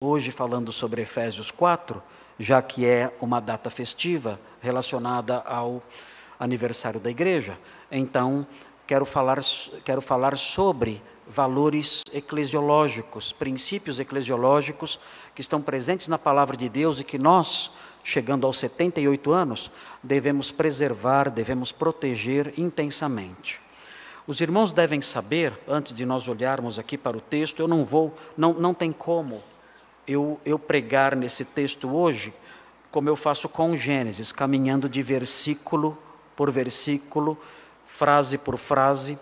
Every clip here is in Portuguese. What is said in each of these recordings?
hoje falando sobre Efésios 4, já que é uma data festiva relacionada ao aniversário da igreja. Então, quero falar sobre valores eclesiológicos, princípios eclesiológicos que estão presentes na palavra de Deus e que nós, chegando aos 78 anos, devemos preservar, devemos proteger intensamente. Os irmãos devem saber, antes de nós olharmos aqui para o texto, não tem como eu pregar nesse texto hoje, como eu faço com Gênesis, caminhando de versículo por versículo, frase por frase,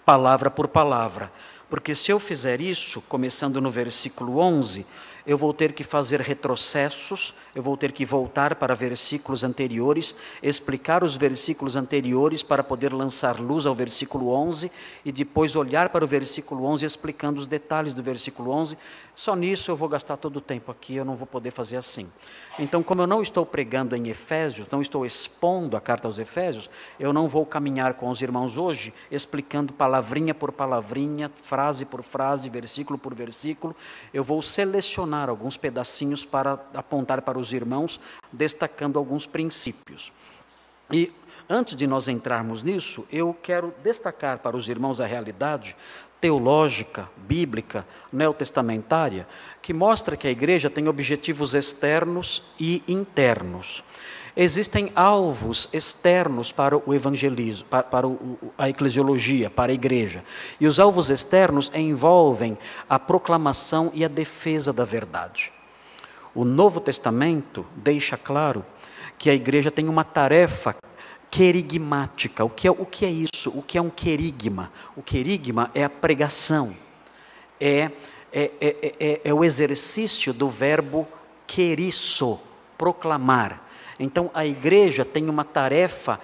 palavra por palavra. Porque se eu fizer isso, começando no versículo 11, eu vou ter que fazer retrocessos, eu vou ter que voltar para versículos anteriores, explicar os versículos anteriores para poder lançar luz ao versículo 11 e depois olhar para o versículo 11 explicando os detalhes do versículo 11. Só nisso eu vou gastar todo o tempo aqui, eu não vou poder fazer assim. Então, como eu não estou pregando em Efésios, não estou expondo a carta aos Efésios, eu não vou caminhar com os irmãos hoje, explicando palavrinha por palavrinha, frase por frase, versículo por versículo. Eu vou selecionar alguns pedacinhos para apontar para os irmãos, destacando alguns princípios. E antes de nós entrarmos nisso, eu quero destacar para os irmãos a realidade teológica, bíblica, neotestamentária, que mostra que a igreja tem objetivos externos e internos. Existem alvos externos para o evangelismo, para a eclesiologia, para a igreja. E os alvos externos envolvem a proclamação e a defesa da verdade. O Novo Testamento deixa claro que a igreja tem uma tarefa querigmática. O que é isso? O que é um querigma? O querigma é a pregação, é o exercício do verbo querisso, proclamar. Então, a igreja tem uma tarefa,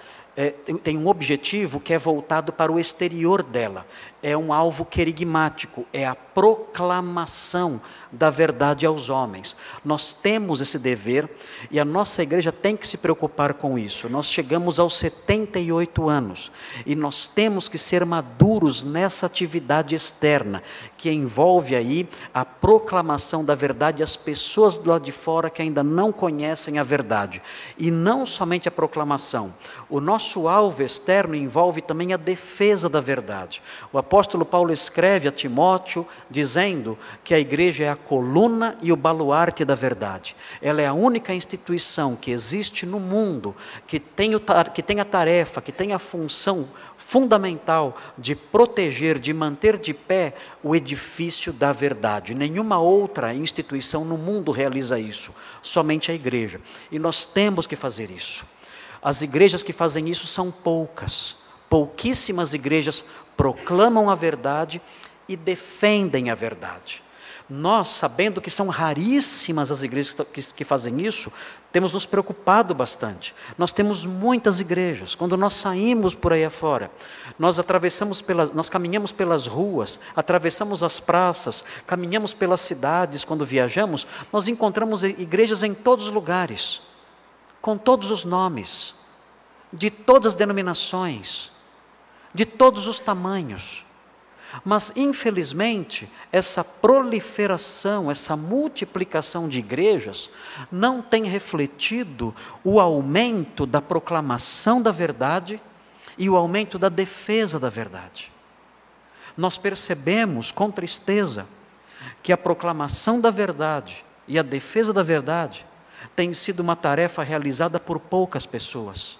tem um objetivo que é voltado para o exterior dela. É um alvo querigmático, é a proclamação da verdade aos homens. Nós temos esse dever e a nossa igreja tem que se preocupar com isso. Nós chegamos aos 78 anos e nós temos que ser maduros nessa atividade externa, que envolve aí a proclamação da verdade às pessoas lá de fora que ainda não conhecem a verdade. E não somente a proclamação. O nosso alvo externo envolve também a defesa da verdade. O apóstolo Paulo escreve a Timóteo dizendo que a igreja é a coluna e o baluarte da verdade. Ela é a única instituição que existe no mundo que tem a tarefa, que tem a função fundamental de proteger, de manter de pé o edifício da verdade. Nenhuma outra instituição no mundo realiza isso, somente a igreja. E nós temos que fazer isso. As igrejas que fazem isso são poucas. Pouquíssimas igrejas proclamam a verdade e defendem a verdade. Nós, sabendo que são raríssimas as igrejas que fazem isso, temos nos preocupado bastante. Nós temos muitas igrejas. Quando nós saímos por aí afora, nós caminhamos pelas ruas, atravessamos as praças, caminhamos pelas cidades quando viajamos, nós encontramos igrejas em todos os lugares, com todos os nomes, de todas as denominações, de todos os tamanhos. Mas, infelizmente, essa proliferação, essa multiplicação de igrejas não tem refletido o aumento da proclamação da verdade e o aumento da defesa da verdade. Nós percebemos com tristeza que a proclamação da verdade e a defesa da verdade tem sido uma tarefa realizada por poucas pessoas,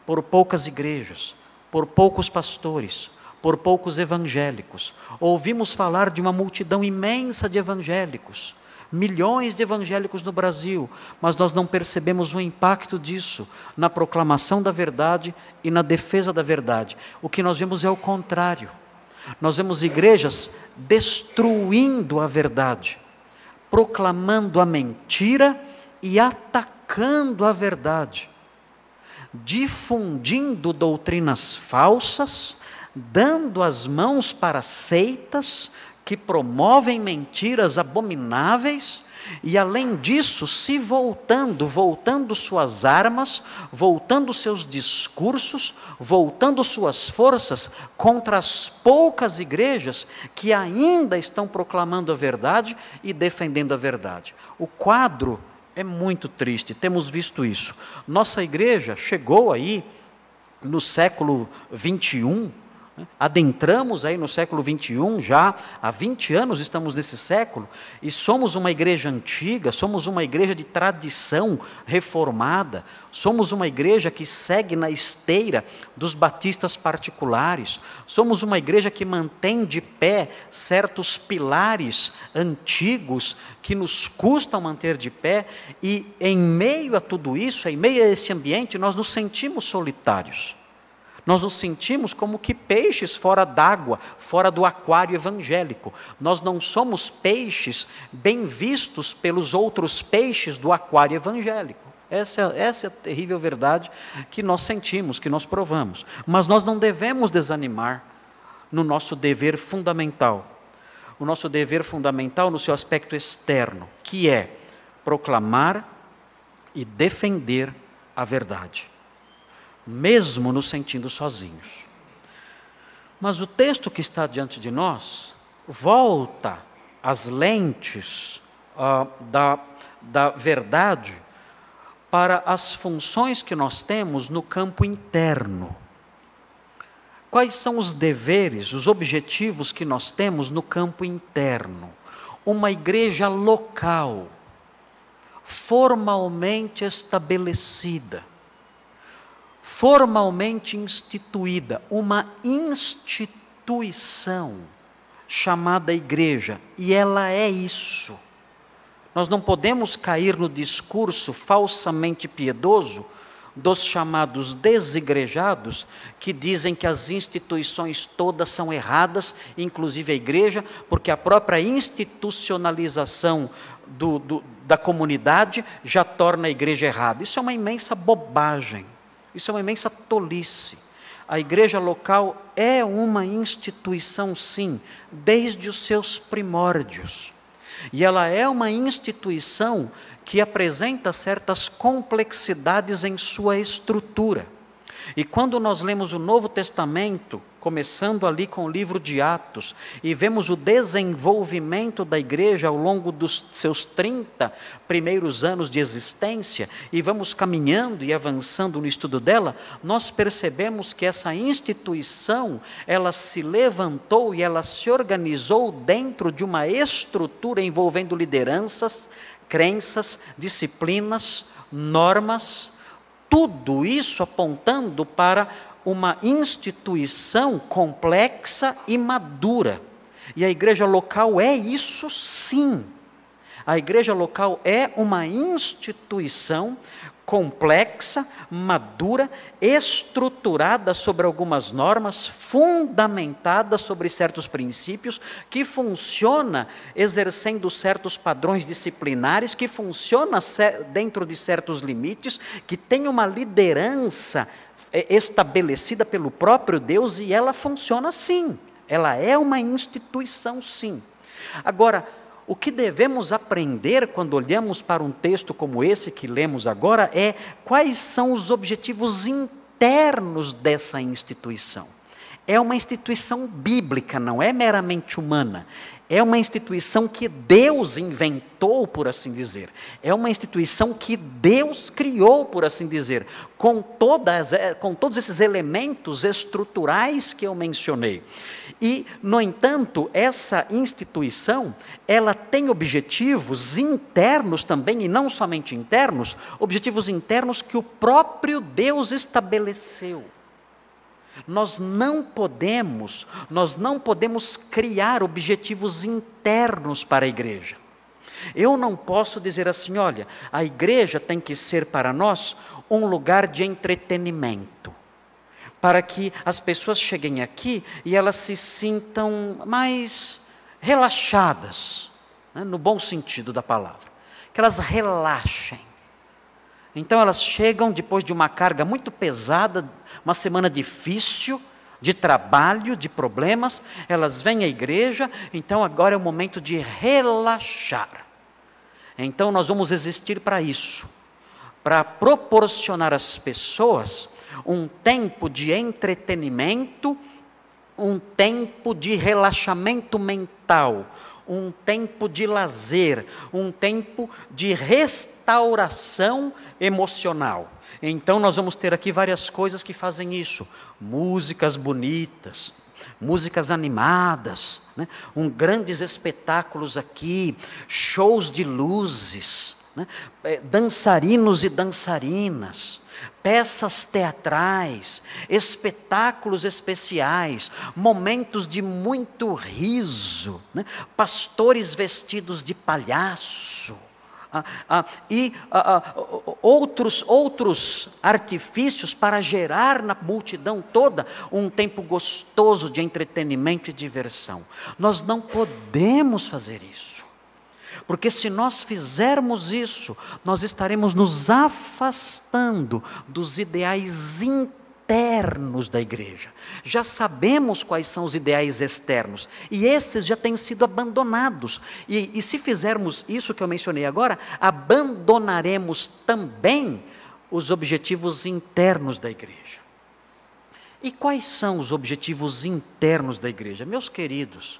por poucas igrejas, por poucos pastores, por poucos evangélicos. Ouvimos falar de uma multidão imensa de evangélicos, milhões de evangélicos no Brasil, mas nós não percebemos o impacto disso na proclamação da verdade e na defesa da verdade. O que nós vemos é o contrário. Nós vemos igrejas destruindo a verdade, proclamando a mentira e atacando a verdade, difundindo doutrinas falsas, dando as mãos para seitas que promovem mentiras abomináveis e, além disso, se voltando suas armas, voltando seus discursos, voltando suas forças contra as poucas igrejas que ainda estão proclamando a verdade e defendendo a verdade. O quadro é muito triste, temos visto isso. Nossa igreja chegou aí no século 21, adentramos aí no século 21, já há 20 anos estamos nesse século, e somos uma igreja antiga, somos uma igreja de tradição reformada, somos uma igreja que segue na esteira dos batistas particulares, somos uma igreja que mantém de pé certos pilares antigos que nos custam manter de pé, e em meio a tudo isso, em meio a esse ambiente, nós nos sentimos solitários. Nós nos sentimos como que peixes fora d'água, fora do aquário evangélico. Nós não somos peixes bem vistos pelos outros peixes do aquário evangélico. Essa é a terrível verdade que nós sentimos, que nós provamos. Mas nós não devemos desanimar no nosso dever fundamental. O nosso dever fundamental no seu aspecto externo, que é proclamar e defender a verdade, mesmo nos sentindo sozinhos. Mas o texto que está diante de nós volta as lentes da verdade para as funções que nós temos no campo interno. Quais são os deveres, os objetivos que nós temos no campo interno? Uma igreja local, formalmente estabelecida, formalmente instituída, uma instituição chamada igreja, e ela é isso. Nós não podemos cair no discurso falsamente piedoso dos chamados desigrejados, que dizem que as instituições todas são erradas, inclusive a igreja, porque a própria institucionalização da comunidade já torna a igreja errada. Isso é uma imensa bobagem. Isso é uma imensa tolice. A igreja local é uma instituição, sim, desde os seus primórdios. E ela é uma instituição que apresenta certas complexidades em sua estrutura. E quando nós lemos o Novo Testamento, começando ali com o livro de Atos, e vemos o desenvolvimento da igreja ao longo dos seus 30 primeiros anos de existência, e vamos caminhando e avançando no estudo dela, nós percebemos que essa instituição, ela se levantou e ela se organizou dentro de uma estrutura envolvendo lideranças, crenças, disciplinas, normas, tudo isso apontando para uma instituição complexa e madura. E a igreja local é isso sim. A igreja local é uma instituição complexa, madura, estruturada sobre algumas normas, fundamentada sobre certos princípios, que funciona exercendo certos padrões disciplinares, que funciona dentro de certos limites, que tem uma liderança estabelecida pelo próprio Deus, e ela funciona sim. Ela é uma instituição sim. Agora, o que devemos aprender quando olhamos para um texto como esse que lemos agora é quais são os objetivos internos dessa instituição. É uma instituição bíblica, não é meramente humana. É uma instituição que Deus inventou, por assim dizer. É uma instituição que Deus criou, por assim dizer, com todos esses elementos estruturais que eu mencionei. E, no entanto, essa instituição, ela tem objetivos internos também, e não somente internos, objetivos internos que o próprio Deus estabeleceu. Nós não podemos criar objetivos internos para a igreja. Eu não posso dizer assim, olha, a igreja tem que ser para nós um lugar de entretenimento, para que as pessoas cheguem aqui e elas se sintam mais relaxadas, né, no bom sentido da palavra, que elas relaxem. Então elas chegam depois de uma carga muito pesada, uma semana difícil, de trabalho, de problemas, elas vêm à igreja, então agora é o momento de relaxar. Então nós vamos existir para isso, para proporcionar às pessoas um tempo de entretenimento, um tempo de relaxamento mental, um tempo de lazer, um tempo de restauração emocional. Então nós vamos ter aqui várias coisas que fazem isso. Músicas bonitas, músicas animadas, né? Grandes espetáculos aqui, shows de luzes, né? Dançarinos e dançarinas, peças teatrais, espetáculos especiais, momentos de muito riso, né? Pastores vestidos de palhaço, outros artifícios para gerar na multidão toda um tempo gostoso de entretenimento e diversão. Nós não podemos fazer isso, porque se nós fizermos isso, nós estaremos nos afastando dos ideais internos da igreja. Já sabemos quais são os ideais externos, e esses já têm sido abandonados. E se fizermos isso que eu mencionei agora, abandonaremos também os objetivos internos da igreja. E quais são os objetivos internos da igreja? Meus queridos,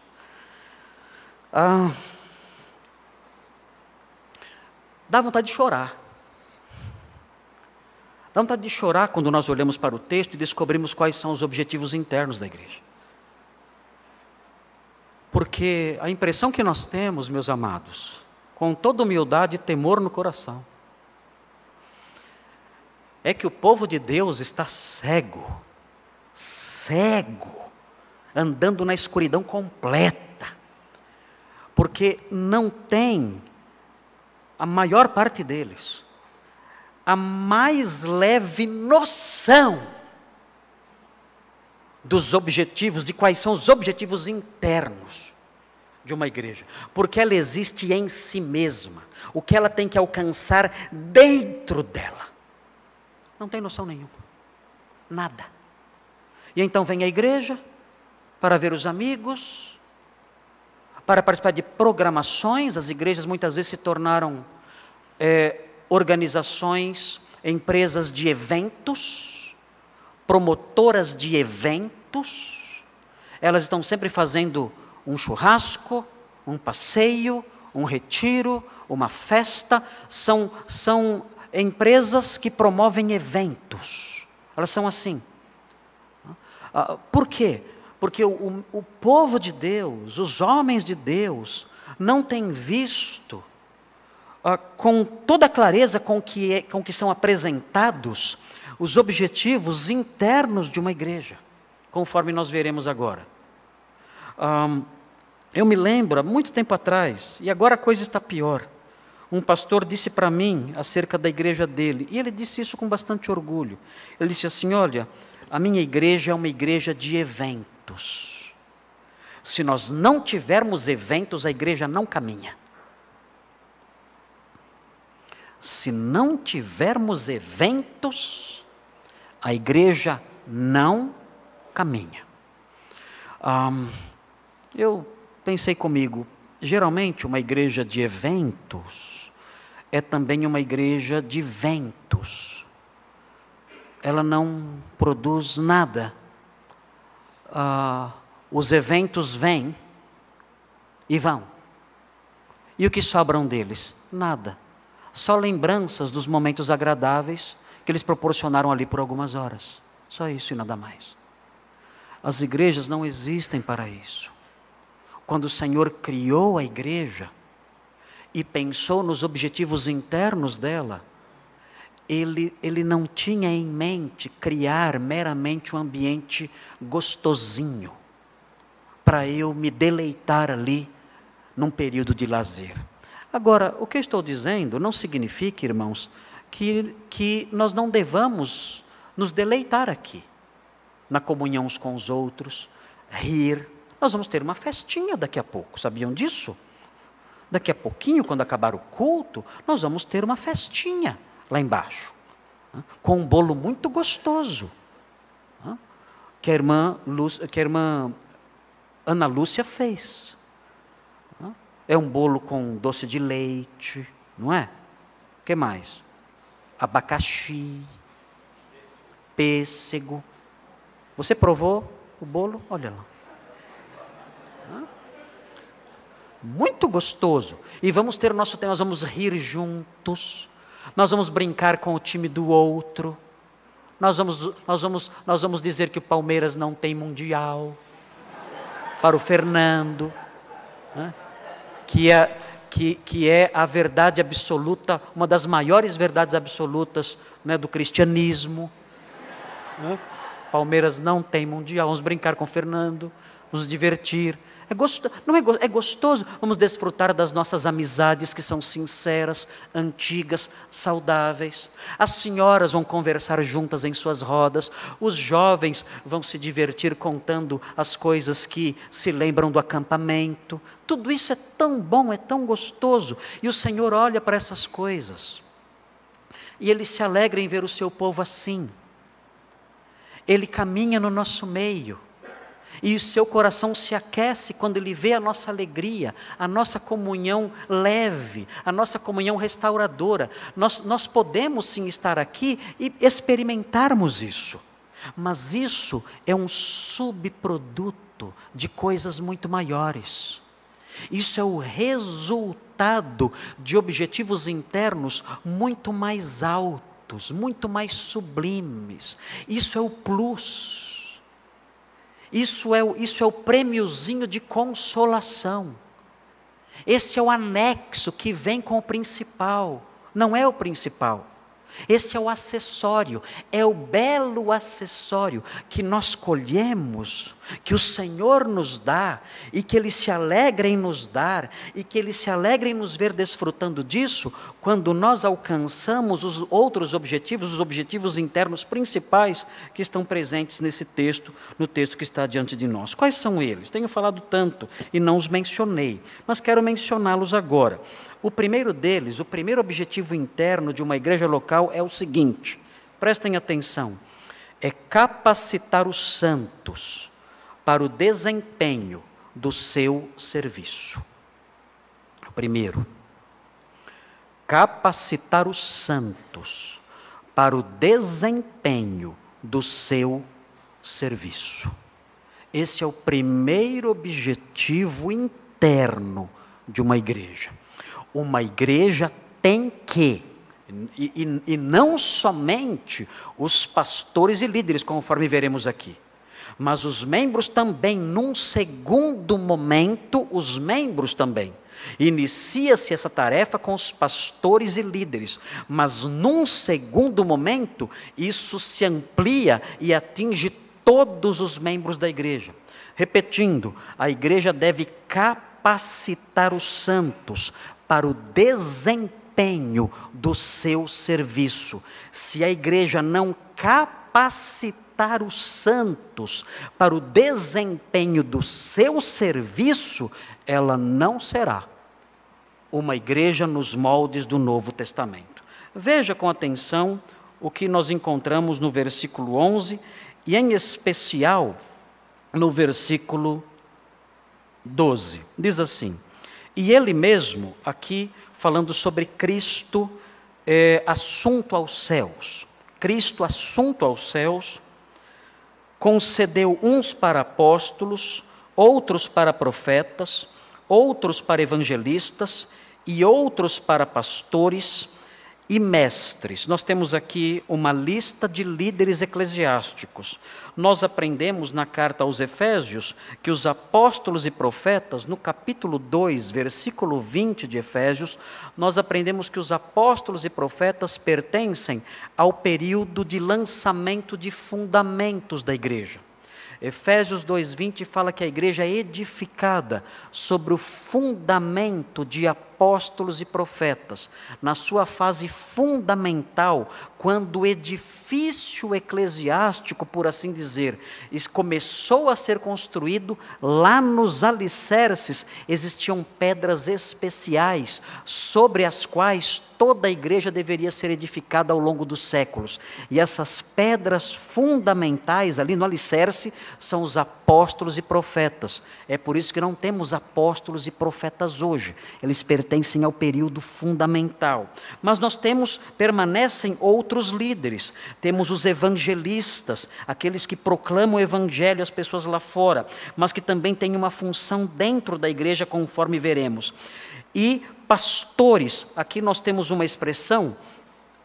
dá vontade de chorar. Dá vontade de chorar quando nós olhamos para o texto e descobrimos quais são os objetivos internos da igreja. Porque a impressão que nós temos, meus amados, com toda humildade e temor no coração, é que o povo de Deus está cego, andando na escuridão completa, porque não tem, a maior parte deles, a mais leve noção dos objetivos, de quais são os objetivos internos de uma igreja, porque ela existe em si mesma, o que ela tem que alcançar dentro dela, não tem noção nenhuma, nada. E então vem a igreja para ver os amigos, para participar de programações. As igrejas muitas vezes se tornaram organizações, empresas de eventos, promotoras de eventos. Elas estão sempre fazendo um churrasco, um passeio, um retiro, uma festa. São empresas que promovem eventos. Elas são assim. Por quê? Porque o povo de Deus, os homens de Deus, não têm visto com toda a clareza com que são apresentados os objetivos internos de uma igreja, conforme nós veremos agora. Eu me lembro, há muito tempo atrás, e agora a coisa está pior, um pastor disse para mim acerca da igreja dele, e ele disse isso com bastante orgulho. Ele disse assim: olha, a minha igreja é uma igreja de eventos. Se nós não tivermos eventos, a igreja não caminha. Se não tivermos eventos, a igreja não caminha. Eu pensei comigo, geralmente uma igreja de eventos é também uma igreja de ventos. Ela não produz nada. Os eventos vêm e vão. E o que sobram deles? Nada. Só lembranças dos momentos agradáveis que eles proporcionaram ali por algumas horas. Só isso e nada mais. As igrejas não existem para isso. Quando o Senhor criou a igreja e pensou nos objetivos internos dela, Ele não tinha em mente criar meramente um ambiente gostosinho, para eu me deleitar ali num período de lazer. Agora, o que eu estou dizendo não significa, irmãos, que nós não devamos nos deleitar aqui, na comunhão uns com os outros, rir. Nós vamos ter uma festinha daqui a pouco, sabiam disso? Daqui a pouquinho, quando acabar o culto, nós vamos ter uma festinha lá embaixo, com um bolo muito gostoso. que a irmã Ana Lúcia fez. É um bolo com doce de leite, não é? O que mais? Abacaxi, pêssego. Você provou o bolo? Olha lá. Muito gostoso. E vamos ter o nosso tempo, nós vamos rir juntos, nós vamos brincar com o time do outro, nós vamos dizer que o Palmeiras não tem mundial, para o Fernando, né? que é a verdade absoluta, uma das maiores verdades absolutas, né, do cristianismo. Né? Palmeiras não tem mundial, vamos brincar com o Fernando, nos divertir. É gostoso, vamos desfrutar das nossas amizades que são sinceras, antigas, saudáveis. As senhoras vão conversar juntas em suas rodas, os jovens vão se divertir contando as coisas que se lembram do acampamento. Tudo isso é tão bom, é tão gostoso. E o Senhor olha para essas coisas e Ele se alegra em ver o seu povo assim. Ele caminha no nosso meio. E o seu coração se aquece quando ele vê a nossa alegria, a nossa comunhão leve, a nossa comunhão restauradora. Nós podemos sim estar aqui e experimentarmos isso, mas isso é um subproduto de coisas muito maiores. Isso é o resultado de objetivos internos muito mais altos, muito mais sublimes. Isso é o plus. Isso é o prêmiozinho de consolação. Esse é o anexo que vem com o principal. Não é o principal. Esse é o acessório. É o belo acessório que nós colhemos, que o Senhor nos dá, e que Ele se alegra em nos dar, e que Ele se alegra em nos ver desfrutando disso, quando nós alcançamos os outros objetivos, os objetivos internos principais que estão presentes nesse texto, no texto que está diante de nós. Quais são eles? Tenho falado tanto e não os mencionei, mas quero mencioná-los agora. O primeiro deles, o primeiro objetivo interno de uma igreja local é o seguinte, prestem atenção, é capacitar os santos para o desempenho do seu serviço. Primeiro, capacitar os santos para o desempenho do seu serviço. Esse é o primeiro objetivo interno de uma igreja. Uma igreja tem que, e não somente os pastores e líderes, conforme veremos aqui, mas os membros também, num segundo momento, os membros também. Inicia-se essa tarefa com os pastores e líderes, mas num segundo momento, isso se amplia e atinge todos os membros da igreja. Repetindo, a igreja deve capacitar os santos para o desempenho do seu serviço. Se a igreja não capacitar os santos para o desempenho do seu serviço, ela não será uma igreja nos moldes do Novo Testamento. Veja com atenção o que nós encontramos no versículo 11 e em especial no versículo 12. Diz assim: e ele mesmo, aqui falando sobre Cristo, assunto aos céus. Cristo assunto aos céus, concedeu uns para apóstolos, outros para profetas, outros para evangelistas e outros para pastores e mestres. Nós temos aqui uma lista de líderes eclesiásticos. Nós aprendemos na carta aos Efésios que os apóstolos e profetas, no capítulo 2, versículo 20 de Efésios, nós aprendemos que os apóstolos e profetas pertencem ao período de lançamento de fundamentos da igreja. Efésios 2:20 fala que a igreja é edificada sobre o fundamento de apóstolos apóstolos e profetas, na sua fase fundamental, quando o edifício eclesiástico, por assim dizer, começou a ser construído, lá nos alicerces existiam pedras especiais, sobre as quais toda a igreja deveria ser edificada ao longo dos séculos. E essas pedras fundamentais ali no alicerce são os apóstolos e profetas. É por isso que não temos apóstolos e profetas hoje. Eles pertencem ao período fundamental. Mas nós permanecem outros líderes. Temos os evangelistas, aqueles que proclamam o evangelho às pessoas lá fora, mas que também têm uma função dentro da igreja, conforme veremos. E pastores, aqui nós temos uma expressão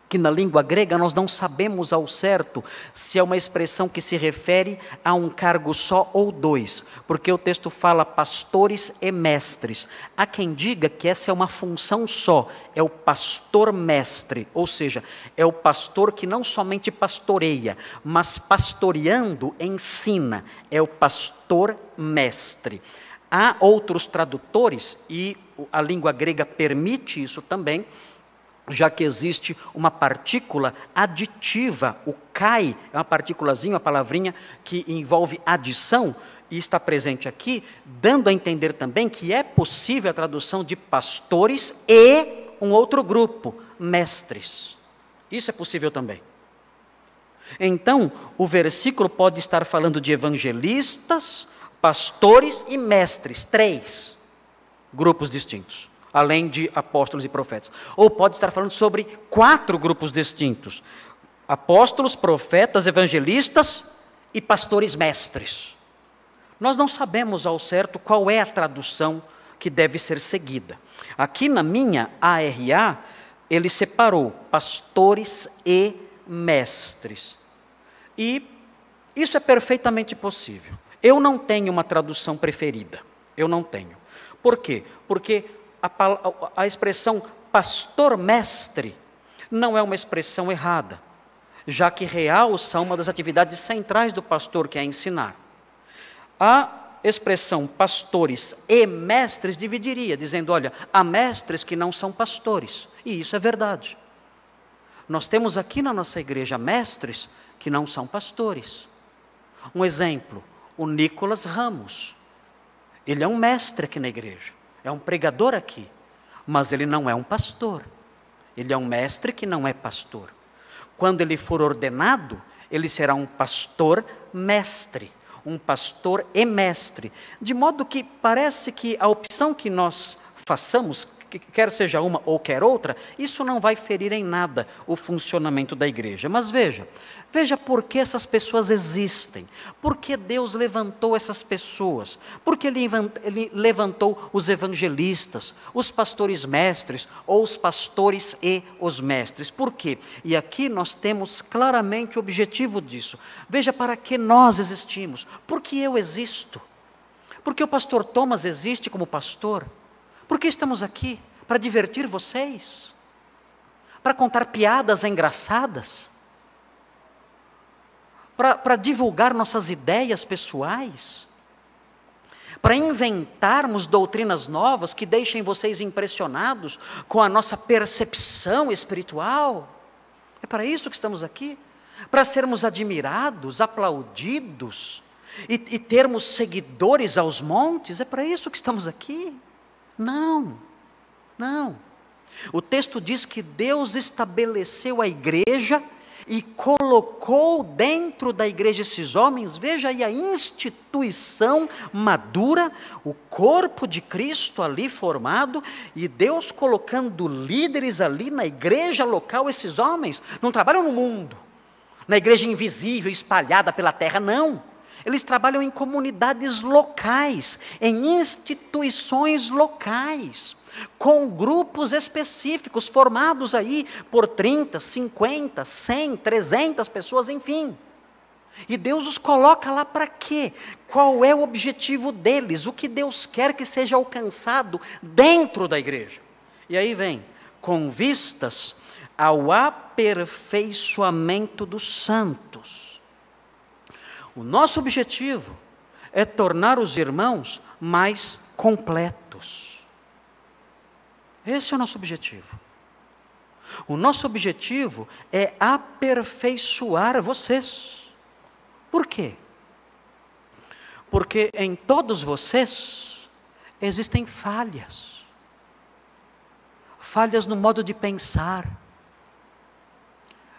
que na língua grega nós não sabemos ao certo se é uma expressão que se refere a um cargo só ou dois, porque o texto fala pastores e mestres. Há quem diga que essa é uma função só, é o pastor mestre, ou seja, é o pastor que não somente pastoreia, mas pastoreando ensina, é o pastor mestre. Há outros tradutores, e a língua grega permite isso também, já que existe uma partícula aditiva, o kai, é uma partículazinha, uma palavrinha que envolve adição, e está presente aqui, dando a entender também que é possível a tradução de pastores e um outro grupo, mestres. Isso é possível também. Então, o versículo pode estar falando de evangelistas, pastores e mestres, 3 grupos distintos, além de apóstolos e profetas. Ou pode estar falando sobre 4 grupos distintos: apóstolos, profetas, evangelistas e pastores mestres. Nós não sabemos ao certo qual é a tradução que deve ser seguida. Aqui na minha ARA, ele separou pastores e mestres. E isso é perfeitamente possível. Eu não tenho uma tradução preferida. Eu não tenho. Por quê? Porque a expressão pastor-mestre não é uma expressão errada, já que realça uma das atividades centrais do pastor, que é ensinar. A expressão pastores e mestres dividiria, dizendo, olha, há mestres que não são pastores, e isso é verdade. Nós temos aqui na nossa igreja mestres que não são pastores. Um exemplo, o Nicolas Ramos. Ele é um mestre aqui na igreja, é um pregador aqui, mas ele não é um pastor. Ele é um mestre que não é pastor. Quando ele for ordenado, ele será um pastor mestre, um pastor e mestre. De modo que parece que a opção que nós façamos, quer seja uma ou quer outra, isso não vai ferir em nada o funcionamento da igreja. Mas veja por que essas pessoas existem, por que Deus levantou essas pessoas, por que Ele levantou os evangelistas, os pastores mestres, ou os pastores e os mestres, por quê? E aqui nós temos claramente o objetivo disso. Veja para que nós existimos, por que eu existo, porque o pastor Thomas existe como pastor. Por que estamos aqui? Para divertir vocês? Para contar piadas engraçadas? Para divulgar nossas ideias pessoais? Para inventarmos doutrinas novas que deixem vocês impressionados com a nossa percepção espiritual? É para isso que estamos aqui? Para sermos admirados, aplaudidos e termos seguidores aos montes? É para isso que estamos aqui? Não. O texto diz que Deus estabeleceu a igreja e colocou dentro da igreja esses homens. Veja aí a instituição madura, o corpo de Cristo ali formado, e Deus colocando líderes ali na igreja local. Esses homens não trabalham no mundo, na igreja invisível, espalhada pela terra, não. Eles trabalham em comunidades locais, em instituições locais, com grupos específicos, formados aí por 30, 50, 100, 300 pessoas, enfim. E Deus os coloca lá para quê? Qual é o objetivo deles? O que Deus quer que seja alcançado dentro da igreja? E aí vem, com vistas ao aperfeiçoamento dos santos. O nosso objetivo é tornar os irmãos mais completos. Esse é o nosso objetivo. O nosso objetivo é aperfeiçoar vocês. Por quê? Porque em todos vocês existem falhas. Falhas no modo de pensar.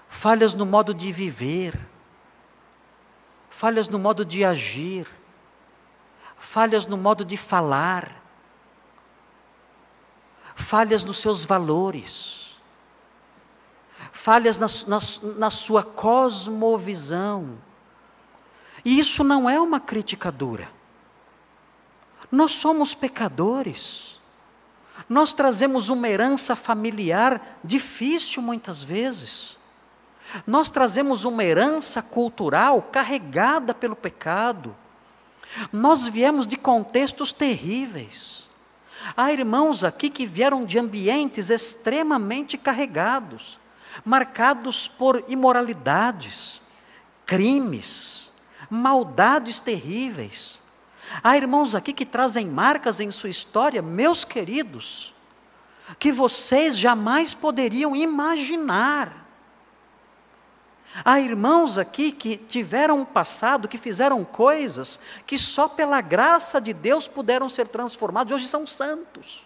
Falhas no modo de viver. Falhas no modo de agir. Falhas no modo de falar. Falhas nos seus valores. Falhas na sua cosmovisão. E isso não é uma crítica dura. Nós somos pecadores. Nós trazemos uma herança familiar difícil muitas vezes. Nós trazemos uma herança cultural carregada pelo pecado. Nós viemos de contextos terríveis. Há irmãos aqui que vieram de ambientes extremamente carregados, marcados por imoralidades, crimes, maldades terríveis. Há irmãos aqui que trazem marcas em sua história, meus queridos, que vocês jamais poderiam imaginar. Há irmãos aqui que tiveram um passado, que fizeram coisas, que só pela graça de Deus puderam ser transformados, hoje são santos.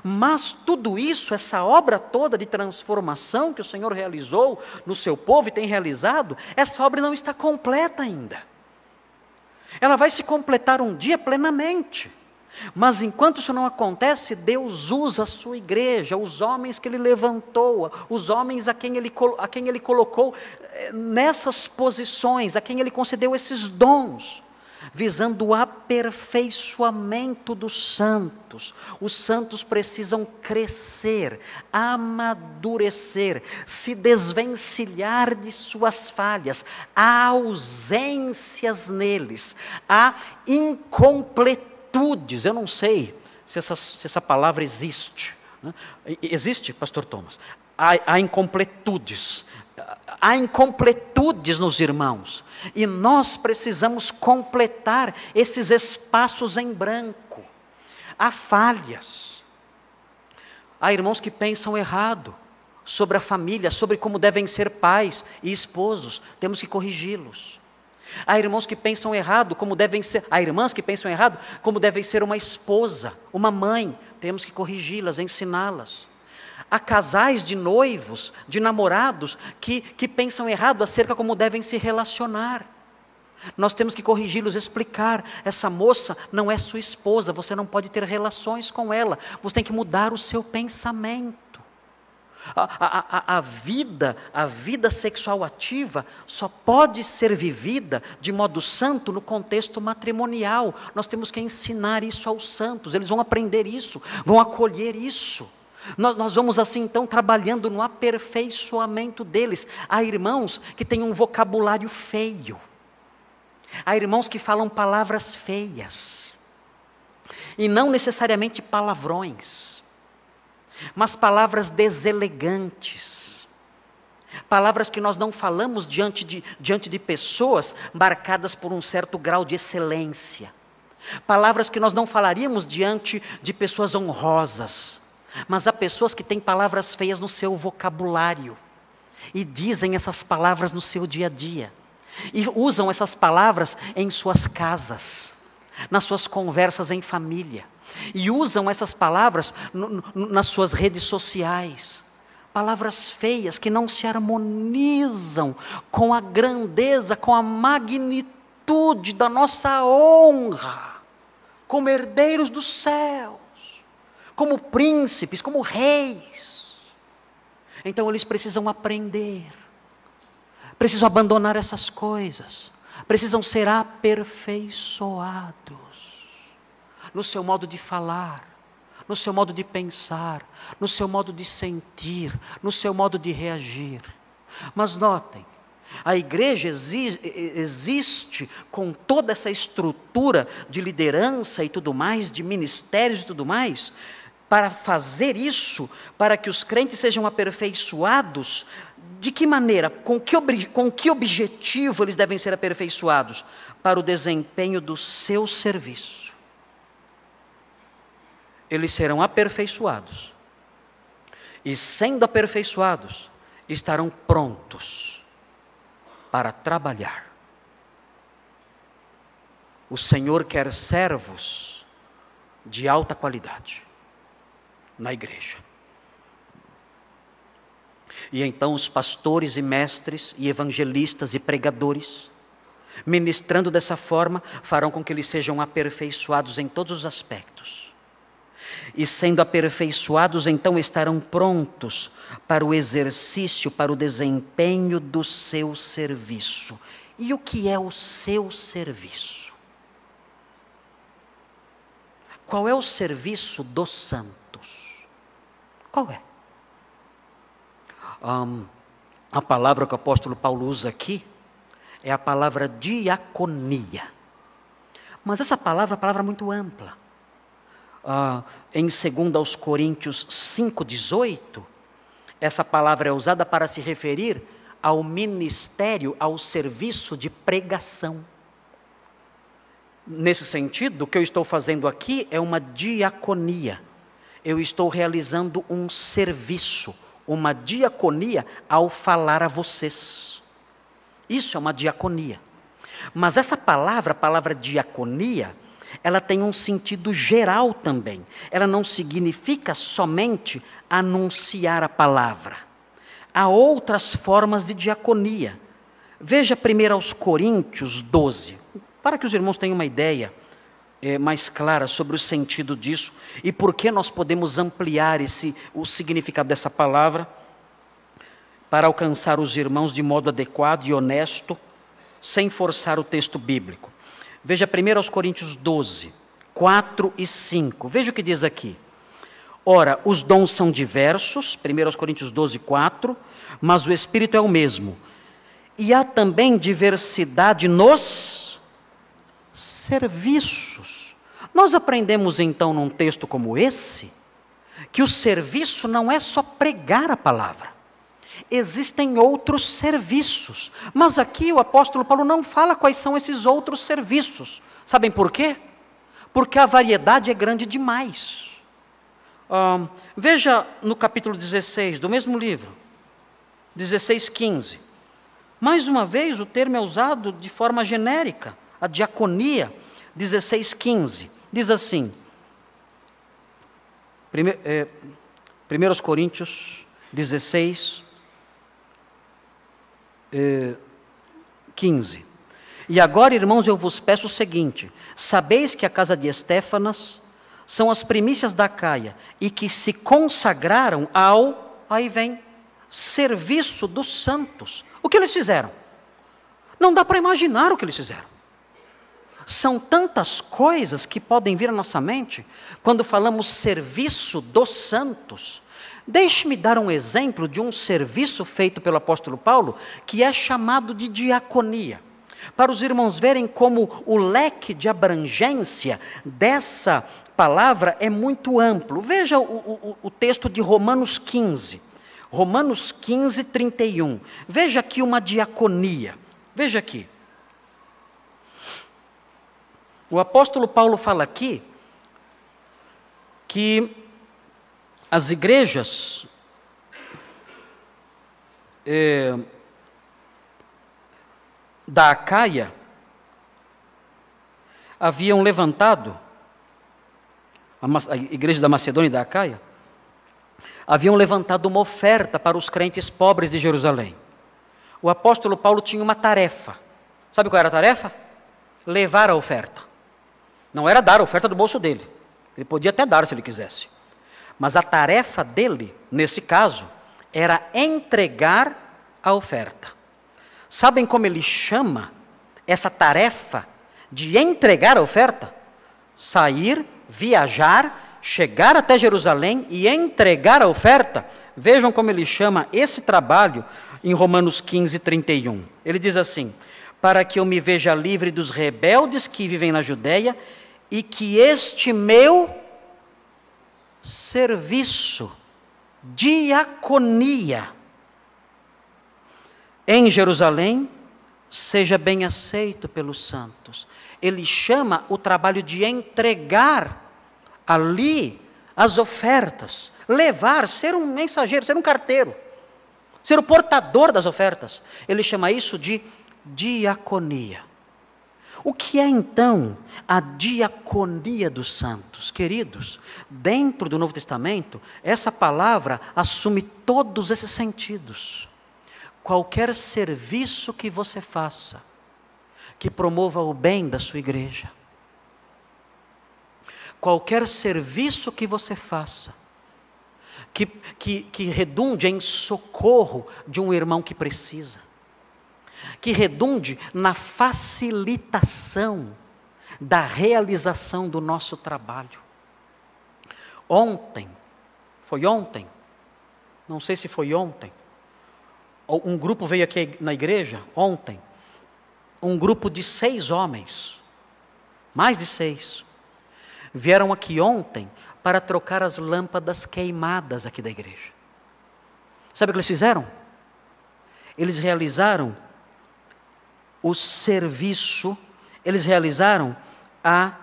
Mas tudo isso, essa obra toda de transformação que o Senhor realizou no seu povo e tem realizado, essa obra não está completa ainda. Ela vai se completar um dia plenamente. Mas enquanto isso não acontece, Deus usa a sua igreja, os homens que Ele levantou, os homens a quem Ele colocou nessas posições, a quem Ele concedeu esses dons, visando o aperfeiçoamento dos santos. Os santos precisam crescer, amadurecer, se desvencilhar de suas falhas. Há ausências neles, há incompletudes. Eu não sei se essa palavra existe. Né? Existe, pastor Thomas? Há incompletudes. Há incompletudes nos irmãos. E nós precisamos completar esses espaços em branco. Há falhas. Há irmãos que pensam errado sobre a família, sobre como devem ser pais e esposos. Temos que corrigi-los. Há irmãos que pensam errado, há irmãs que pensam errado, como devem ser uma esposa, uma mãe. Temos que corrigi-las, ensiná-las. Há casais de noivos, de namorados, que pensam errado acerca como devem se relacionar. Nós temos que corrigi-los, explicar, essa moça não é sua esposa, você não pode ter relações com ela, você tem que mudar o seu pensamento. A vida sexual ativa só pode ser vivida de modo santo no contexto matrimonial. Nós temos que ensinar isso aos santos, eles vão aprender isso, vão acolher isso. Nós vamos assim então trabalhando no aperfeiçoamento deles. Há irmãos que têm um vocabulário feio, há irmãos que falam palavras feias, e não necessariamente palavrões, mas palavras deselegantes, palavras que nós não falamos diante de pessoas marcadas por um certo grau de excelência, palavras que nós não falaríamos diante de pessoas honrosas, mas há pessoas que têm palavras feias no seu vocabulário, e dizem essas palavras no seu dia a dia, e usam essas palavras em suas casas, nas suas conversas em família, e usam essas palavras nas suas redes sociais. Palavras feias que não se harmonizam com a grandeza, com a magnitude da nossa honra, como herdeiros dos céus, como príncipes, como reis. Então eles precisam aprender, precisam abandonar essas coisas, precisam ser aperfeiçoados no seu modo de falar, no seu modo de pensar, no seu modo de sentir, no seu modo de reagir. Mas notem, a igreja existe com toda essa estrutura de liderança e tudo mais, de ministérios e tudo mais, para fazer isso, para que os crentes sejam aperfeiçoados. De que maneira? Com que objetivo eles devem ser aperfeiçoados? Para o desempenho do seu serviço. eles serão aperfeiçoados. E sendo aperfeiçoados, estarão prontos para trabalhar. O Senhor quer servos de alta qualidade na igreja. E então os pastores e mestres e evangelistas e pregadores, ministrando dessa forma, farão com que eles sejam aperfeiçoados em todos os aspectos. E sendo aperfeiçoados, então estarão prontos para o exercício, para o desempenho do seu serviço. E o que é o seu serviço? Qual é o serviço dos santos? Qual é? A palavra que o apóstolo Paulo usa aqui é a palavra diaconia. Mas essa palavra é uma palavra muito ampla. Em 2 Coríntios 5,18, essa palavra é usada para se referir ao ministério, ao serviço de pregação. Nesse sentido, o que eu estou fazendo aqui é uma diaconia. Eu estou realizando um serviço, uma diaconia ao falar a vocês. Isso é uma diaconia. Mas essa palavra, a palavra diaconia, ela tem um sentido geral também. Ela não significa somente anunciar a palavra. Há outras formas de diaconia. Veja 1 Coríntios 12, para que os irmãos tenham uma ideia mais clara sobre o sentido disso e por que nós podemos ampliar o significado dessa palavra para alcançar os irmãos de modo adequado e honesto, sem forçar o texto bíblico. Veja 1 Coríntios 12, 4 e 5. Veja o que diz aqui. Ora, os dons são diversos, 1 Coríntios 12, 4, mas o Espírito é o mesmo. E há também diversidade nos serviços. Nós aprendemos então num texto como esse, que o serviço não é só pregar a palavra. Existem outros serviços. Mas aqui o apóstolo Paulo não fala quais são esses outros serviços. Sabem por quê? Porque a variedade é grande demais. Veja no capítulo 16 do mesmo livro, 16:15. Mais uma vez o termo é usado de forma genérica. A diaconia, 16:15. Diz assim, 1 Coríntios 16, 15. E agora, irmãos, eu vos peço o seguinte: sabeis que a casa de Estéfanas são as primícias da Acaia, e que se consagraram aí vem, serviço dos santos. O que eles fizeram? Não dá para imaginar o que eles fizeram. São tantas coisas que podem vir à nossa mente quando falamos serviço dos santos. Deixe-me dar um exemplo de um serviço feito pelo apóstolo Paulo, que é chamado de diaconia, para os irmãos verem como o leque de abrangência dessa palavra é muito amplo. Veja o texto de Romanos 15, Romanos 15, 31. Veja aqui uma diaconia, veja aqui. O apóstolo Paulo fala aqui que as igrejas da Acaia haviam levantado, a igreja da Macedônia e da Acaia, haviam levantado uma oferta para os crentes pobres de Jerusalém. O apóstolo Paulo tinha uma tarefa. Sabe qual era a tarefa? Levar a oferta. Não era dar a oferta do bolso dele. Ele podia até dar se ele quisesse. Mas a tarefa dele, nesse caso, era entregar a oferta. Sabem como ele chama essa tarefa de entregar a oferta? Sair, viajar, chegar até Jerusalém e entregar a oferta. Vejam como ele chama esse trabalho em Romanos 15, 31. Ele diz assim: para que eu me veja livre dos rebeldes que vivem na Judéia e que este meu serviço, diaconia, em Jerusalém, seja bem aceito pelos santos. Ele chama o trabalho de entregar ali as ofertas, levar, ser um mensageiro, ser um carteiro, ser o portador das ofertas. Ele chama isso de diaconia. O que é então a diaconia dos santos? Queridos, dentro do Novo Testamento, essa palavra assume todos esses sentidos. Qualquer serviço que você faça, que promova o bem da sua igreja. Qualquer serviço que você faça, que redunde em socorro de um irmão que precisa, que redunde na facilitação da realização do nosso trabalho. Foi ontem, não sei se foi ontem, um grupo veio aqui na igreja, ontem, um grupo de 6 homens, mais de 6, vieram aqui ontem para trocar as lâmpadas queimadas aqui da igreja. Sabe o que eles fizeram? Eles realizaram o serviço, eles realizaram a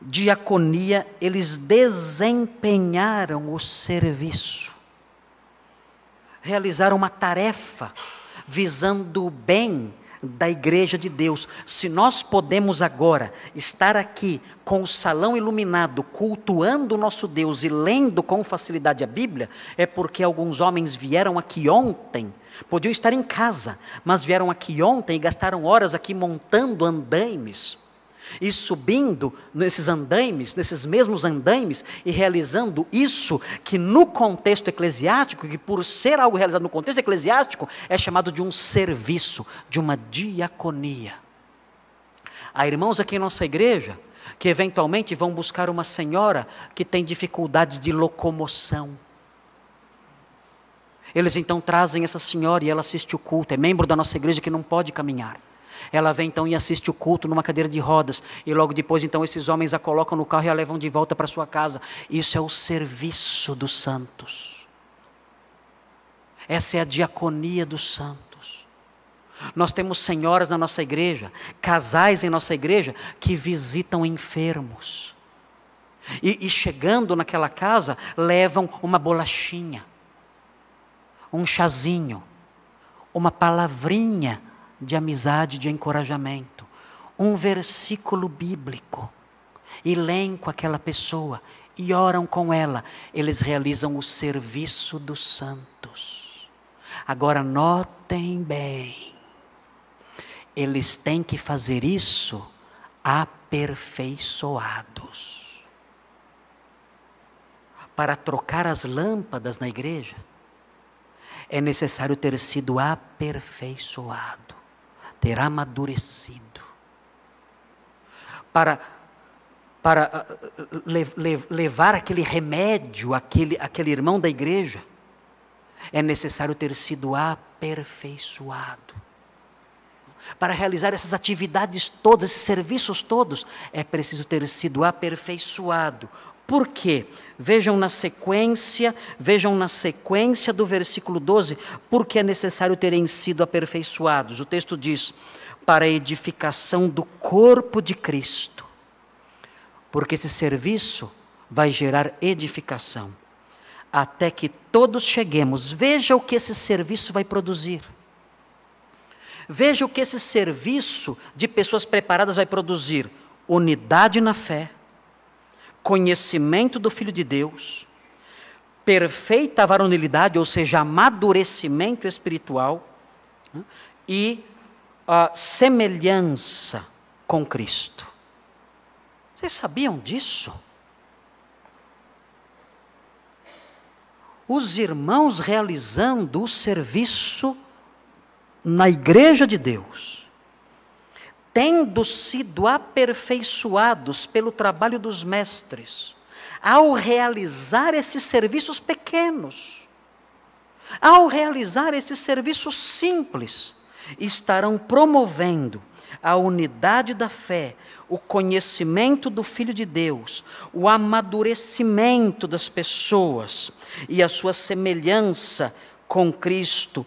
diaconia, eles desempenharam o serviço. Realizaram uma tarefa visando o bem da igreja de Deus. Se nós podemos agora estar aqui com o salão iluminado, cultuando o nosso Deus e lendo com facilidade a Bíblia, é porque alguns homens vieram aqui ontem, podiam estar em casa, mas vieram aqui ontem e gastaram horas aqui montando andaimes, e subindo nesses andaimes, nesses mesmos andaimes, e realizando isso que no contexto eclesiástico, que por ser algo realizado no contexto eclesiástico, é chamado de um serviço, de uma diaconia. Há irmãos aqui em nossa igreja, que eventualmente vão buscar uma senhora que tem dificuldades de locomoção. Eles então trazem essa senhora e ela assiste o culto, é membro da nossa igreja que não pode caminhar. Ela vem então e assiste o culto numa cadeira de rodas, e logo depois então esses homens a colocam no carro e a levam de volta para sua casa. Isso é o serviço dos santos. Essa é a diaconia dos santos. Nós temos senhoras na nossa igreja, casais em nossa igreja, que visitam enfermos. E chegando naquela casa, levam uma bolachinha, um chazinho, uma palavrinha de amizade, de encorajamento, um versículo bíblico, e leem com aquela pessoa, e oram com ela. Eles realizam o serviço dos santos. Agora notem bem, eles têm que fazer isso aperfeiçoados. Para trocar as lâmpadas na igreja, é necessário ter sido aperfeiçoado, ter amadurecido. Para levar aquele remédio, aquele irmão da igreja, é necessário ter sido aperfeiçoado. Para realizar essas atividades todas, esses serviços todos, é preciso ter sido aperfeiçoado. Por quê? Vejam na sequência do versículo 12, porque é necessário terem sido aperfeiçoados. O texto diz, para a edificação do corpo de Cristo. Porque esse serviço vai gerar edificação, até que todos cheguemos. Veja o que esse serviço vai produzir. Veja o que esse serviço de pessoas preparadas vai produzir. Unidade na fé, conhecimento do Filho de Deus, perfeita varonilidade, ou seja, amadurecimento espiritual, e a semelhança com Cristo. Vocês sabiam disso? Os irmãos realizando o serviço na igreja de Deus, tendo sido aperfeiçoados pelo trabalho dos mestres, ao realizar esses serviços pequenos, ao realizar esses serviços simples, estarão promovendo a unidade da fé, o conhecimento do Filho de Deus, o amadurecimento das pessoas e a sua semelhança com Cristo,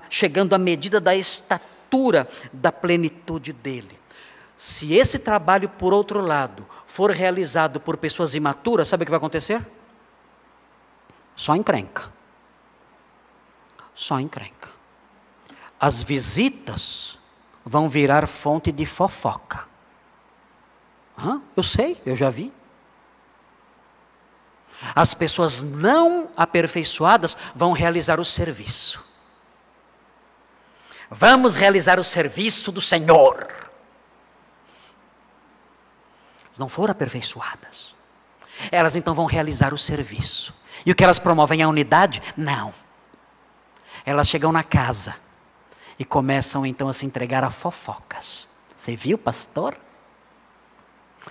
chegando à medida da estatura da plenitude dele. Se esse trabalho, por outro lado, for realizado por pessoas imaturas, sabe o que vai acontecer? Só encrenca. Só encrenca. As visitas vão virar fonte de fofoca. Eu sei, eu já vi. As pessoas não aperfeiçoadas vão realizar o serviço. Vamos realizar o serviço do Senhor. Não foram aperfeiçoadas. Elas então vão realizar o serviço. E o que elas promovem é a unidade? Não. Elas chegam na casa e começam então a se entregar a fofocas. Você viu, pastor?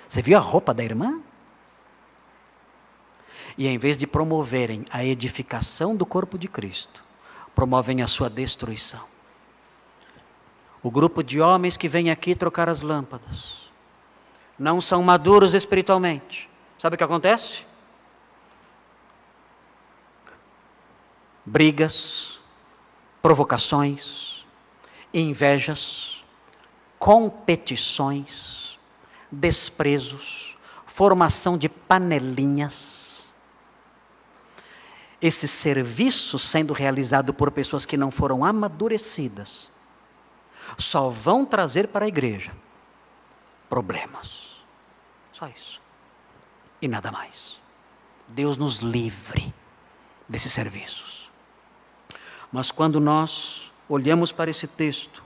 Você viu a roupa da irmã? E em vez de promoverem a edificação do corpo de Cristo, promovem a sua destruição. O grupo de homens que vem aqui trocar as lâmpadas não são maduros espiritualmente. Sabe o que acontece? Brigas, provocações, invejas, competições, desprezos, formação de panelinhas. Esse serviço sendo realizado por pessoas que não foram amadurecidas, só vão trazer para a igreja problemas. Só isso. E nada mais. Deus nos livre desses serviços. Mas quando nós olhamos para esse texto,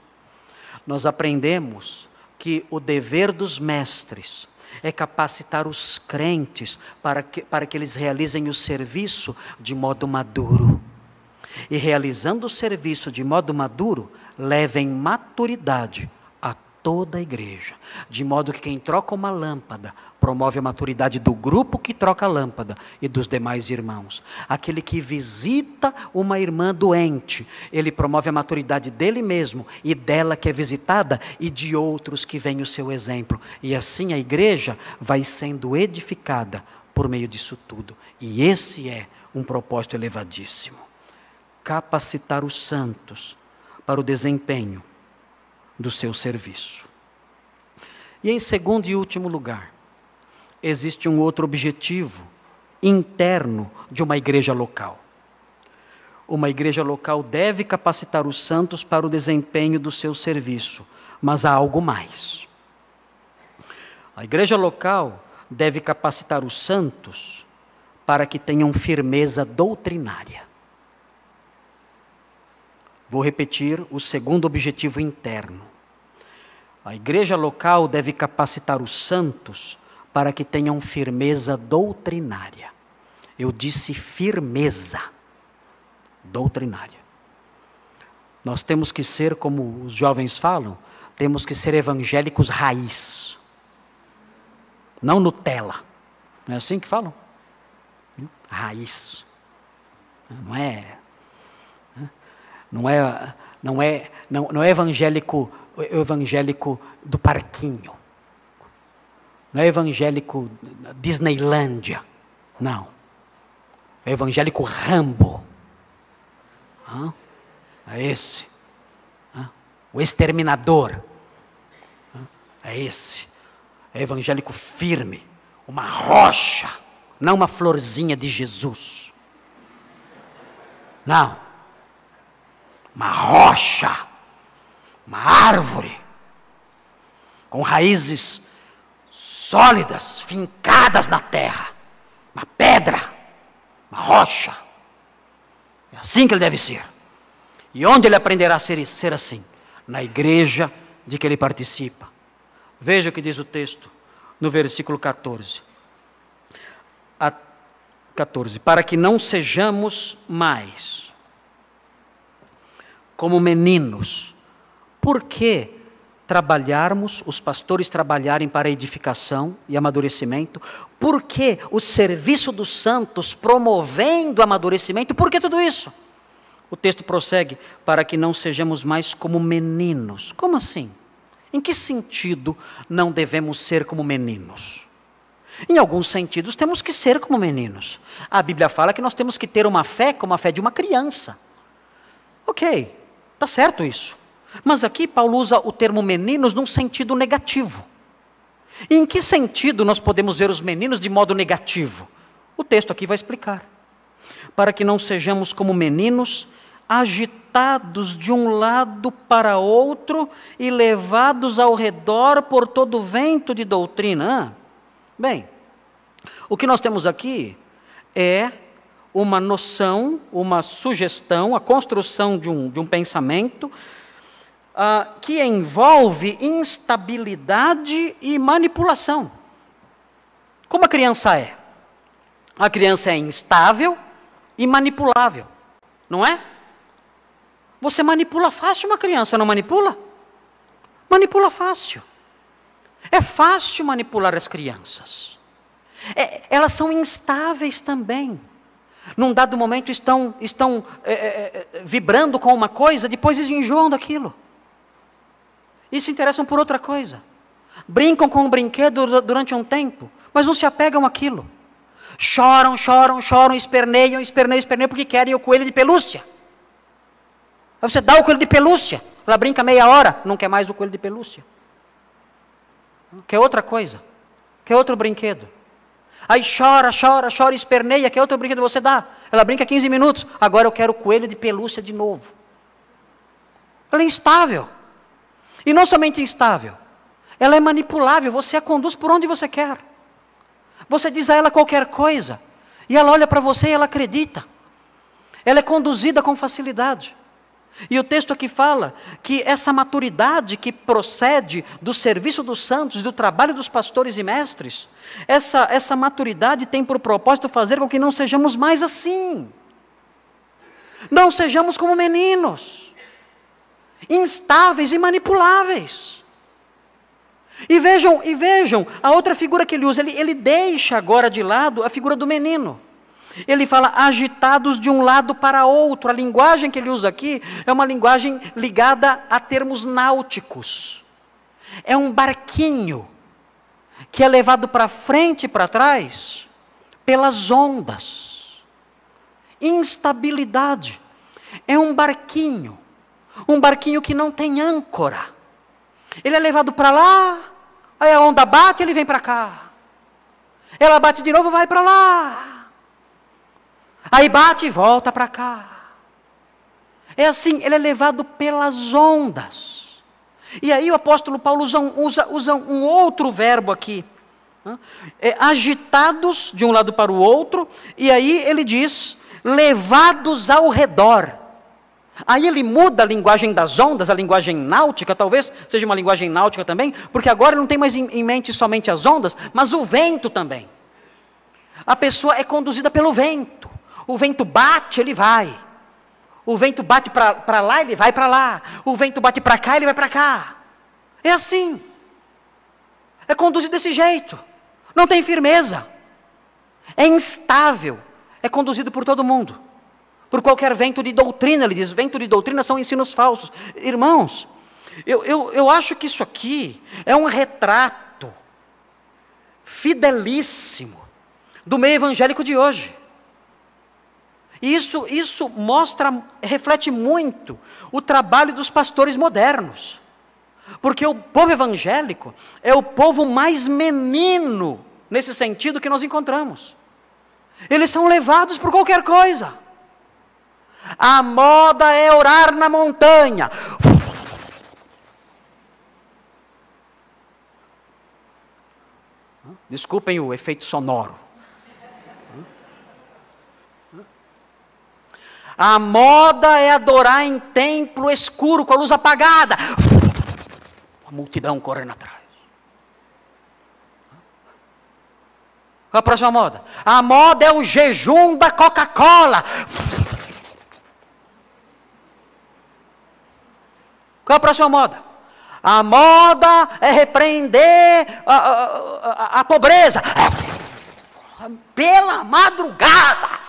nós aprendemos que o dever dos mestres é capacitar os crentes para que eles realizem o serviço de modo maduro. E realizando o serviço de modo maduro, levem maturidade a toda a igreja. De modo que quem troca uma lâmpada promove a maturidade do grupo que troca a lâmpada e dos demais irmãos. Aquele que visita uma irmã doente, ele promove a maturidade dele mesmo e dela que é visitada e de outros que veem o seu exemplo. E assim a igreja vai sendo edificada por meio disso tudo. E esse é um propósito elevadíssimo. Capacitar os santos para o desempenho do seu serviço. E em segundo e último lugar, existe um outro objetivo interno de uma igreja local. Uma igreja local deve capacitar os santos para o desempenho do seu serviço, mas há algo mais. A igreja local deve capacitar os santos para que tenham firmeza doutrinária. Vou repetir o segundo objetivo interno. A igreja local deve capacitar os santos para que tenham firmeza doutrinária. Eu disse firmeza doutrinária. Nós temos que ser, como os jovens falam, temos que ser evangélicos raiz. Não Nutella. Não é assim que falam? Raiz. Não é evangélico do parquinho. Não é evangélico Disneylândia. Não. É evangélico Rambo. É esse. O exterminador. É esse. É evangélico firme. Uma rocha. Não uma florzinha de Jesus. Não. Uma rocha. Uma árvore. Com raízes sólidas, fincadas na terra. Uma pedra. Uma rocha. É assim que ele deve ser. E onde ele aprenderá a ser assim? Na igreja de que ele participa. Veja o que diz o texto no versículo 14. 14. Para que não sejamos mais como meninos. Por que trabalharmos, os pastores trabalharem para edificação e amadurecimento? Por que o serviço dos santos promovendo amadurecimento? Por que tudo isso? O texto prossegue, para que não sejamos mais como meninos. Como assim? Em que sentido não devemos ser como meninos? Em alguns sentidos temos que ser como meninos. A Bíblia fala que nós temos que ter uma fé como a fé de uma criança. Ok, está certo isso. Mas aqui Paulo usa o termo meninos num sentido negativo. E em que sentido nós podemos ver os meninos de modo negativo? O texto aqui vai explicar. para que não sejamos como meninos, agitados de um lado para outro e levados ao redor por todo o vento de doutrina. Bem, o que nós temos aqui é uma noção, uma sugestão, a construção de um pensamento que envolve instabilidade e manipulação. Como a criança é? A criança é instável e manipulável, não é? Você manipula fácil uma criança, não manipula? Manipula fácil. É fácil manipular as crianças. Elas são instáveis também. Num dado momento estão vibrando com uma coisa, depois eles enjoam daquilo. E se interessam por outra coisa. Brincam com um brinquedo durante um tempo, mas não se apegam àquilo. Choram, esperneiam, porque querem o coelho de pelúcia. Aí você dá o coelho de pelúcia, ela brinca meia hora, não quer mais o coelho de pelúcia. Quer outra coisa, quer outro brinquedo. Aí chora, esperneia, quer outro brinquedo você dá. Ela brinca 15 minutos, agora eu quero o coelho de pelúcia de novo. Ela é instável. E não somente instável, ela é manipulável, você a conduz por onde você quer. Você diz a ela qualquer coisa, e ela olha para você e ela acredita. Ela é conduzida com facilidade. E o texto aqui fala que essa maturidade que procede do serviço dos santos, do trabalho dos pastores e mestres, essa maturidade tem por propósito fazer com que não sejamos mais assim. Não sejamos como meninos, instáveis e manipuláveis. E vejam, a outra figura que ele usa, ele deixa agora de lado a figura do menino. Ele fala agitados de um lado para outro. A linguagem que ele usa aqui é uma linguagem ligada a termos náuticos. É um barquinho que é levado para frente e para trás pelas ondas. Instabilidade. É um barquinho que não tem âncora. Ele é levado para lá, aí a onda bate, ele vem para cá. Ela bate de novo, vai para lá. Aí bate e volta para cá. É assim, ele é levado pelas ondas. E aí o apóstolo Paulo usa um outro verbo aqui. Agitados de um lado para o outro, e aí ele diz, levados ao redor. Aí ele muda a linguagem das ondas, a linguagem náutica, talvez seja uma linguagem náutica também, porque agora ele não tem mais em mente somente as ondas, mas o vento também. A pessoa é conduzida pelo vento. O vento bate, ele vai. O vento bate para lá, ele vai para lá. O vento bate para cá, ele vai para cá. É assim. É conduzido desse jeito. Não tem firmeza. É instável. É conduzido por todo mundo. Por qualquer vento de doutrina, ele diz. Vento de doutrina são ensinos falsos. Irmãos, eu acho que isso aqui é um retrato fidelíssimo do meio evangélico de hoje. E isso reflete muito o trabalho dos pastores modernos. Porque o povo evangélico é o povo mais menino, nesse sentido que nós encontramos. Eles são levados por qualquer coisa. A moda é orar na montanha. Desculpem o efeito sonoro. A moda é adorar em templo escuro, com a luz apagada. A multidão correndo atrás. Qual a próxima moda? A moda é o jejum da Coca-Cola. Qual a próxima moda? A moda é repreender a pobreza. Pela madrugada.